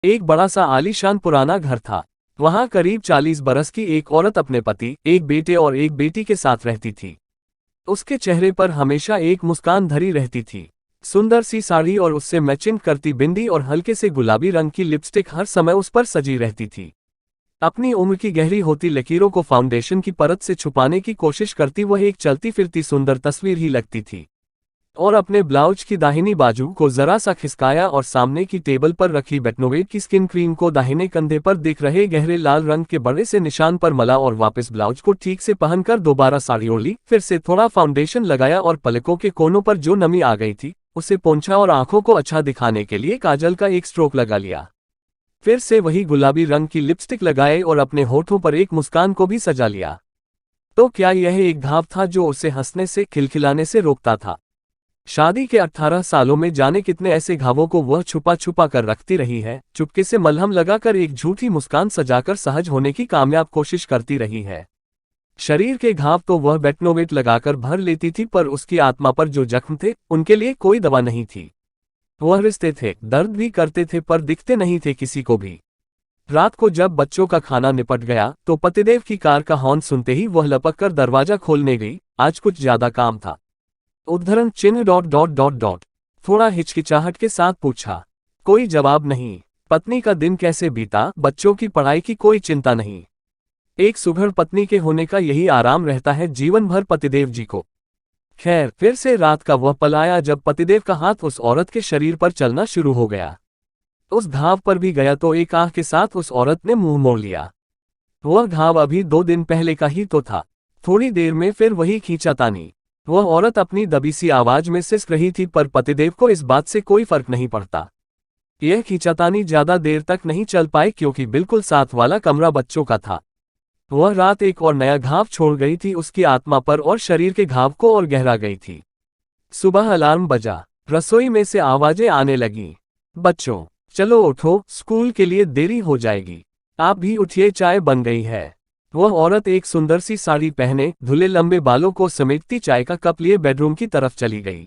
एक बड़ा सा आलीशान पुराना घर था। वहां करीब 40 बरस की एक औरत अपने पति, एक बेटे और एक बेटी के साथ रहती थी। उसके चेहरे पर हमेशा एक मुस्कान धरी रहती थी। सुंदर सी साड़ी और उससे मैचिंग करती बिंदी और हल्के से गुलाबी रंग की लिपस्टिक हर समय उस पर सजी रहती थी। अपनी उम्र की गहरी होती लकीरों को फाउंडेशन की परत से छुपाने की कोशिश करती वह एक चलती फिरती सुंदर तस्वीर ही लगती थी। और अपने ब्लाउज की दाहिनी बाजू को जरा सा खिसकाया और सामने की टेबल पर रखी बेटनोवेट की स्किन क्रीम को दाहिने कंधे पर दिख रहे गहरे लाल रंग के बड़े से निशान पर मला और वापस ब्लाउज को ठीक से पहनकर दोबारा साड़ी ओढ़ ली। फिर से थोड़ा फाउंडेशन लगाया और पलकों के कोनों पर जो नमी आ गई थी उसे पोंछा और आंखों को अच्छा दिखाने के लिए काजल का एक स्ट्रोक लगा लिया। फिर से वही गुलाबी रंग की लिपस्टिक लगाए और अपने होठों पर एक मुस्कान को भी सजा लिया। तो क्या यह एक घाव था जो उसे हंसने से, खिलखिलाने से रोकता था? शादी के 18 सालों में जाने कितने ऐसे घावों को वह छुपा छुपा कर रखती रही है, चुपके से मलहम लगाकर एक झूठी मुस्कान सजाकर सहज होने की कामयाब कोशिश करती रही है। शरीर के घाव तो वह बेटनोवेट लगाकर भर लेती थी, पर उसकी आत्मा पर जो जख्म थे उनके लिए कोई दवा नहीं थी। वह रिश्ते थे, दर्द भी करते थे, पर दिखते नहीं थे किसी को भी। रात को जब बच्चों का खाना निपट गया तो पतिदेव की कार का हॉर्न सुनते ही वह लपक कर दरवाजा खोलने गई। आज कुछ ज्यादा काम था। उद्धरण चिन्ह डॉट डॉट डॉट डॉट थोड़ा हिचकिचाहट के साथ पूछा। कोई जवाब नहीं। पत्नी का दिन कैसे बीता? बच्चों की पढ़ाई की कोई चिंता नहीं। एक सुघड़ पत्नी के होने का यही आराम रहता है जीवन भर पतिदेव जी को। खैर, फिर से रात का वह पल आया जब पतिदेव का हाथ उस औरत के शरीर पर चलना शुरू हो गया। उस घाव पर भी गया तो एक आह के साथ उस औरत ने मुंह मोड़ लिया। वह घाव अभी 2 दिन पहले का ही तो था। थोड़ी देर में फिर वही खींचातानी। वह औरत अपनी दबी सी आवाज में सिसक रही थी, पर पतिदेव को इस बात से कोई फर्क नहीं पड़ता। यह खींचातानी ज्यादा देर तक नहीं चल पाई क्योंकि बिल्कुल साथ वाला कमरा बच्चों का था। वह रात एक और नया घाव छोड़ गई थी उसकी आत्मा पर और शरीर के घाव को और गहरा गई थी। सुबह अलार्म बजा। रसोई में से आवाजें आने लगीं। बच्चों, चलो उठो, स्कूल के लिए देरी हो जाएगी। आप भी उठिए, चाय बन गई है। वह औरत एक सुंदर सी साड़ी पहने, धुले लंबे बालों को समेटती चाय का कप लिए बेडरूम की तरफ चली गई।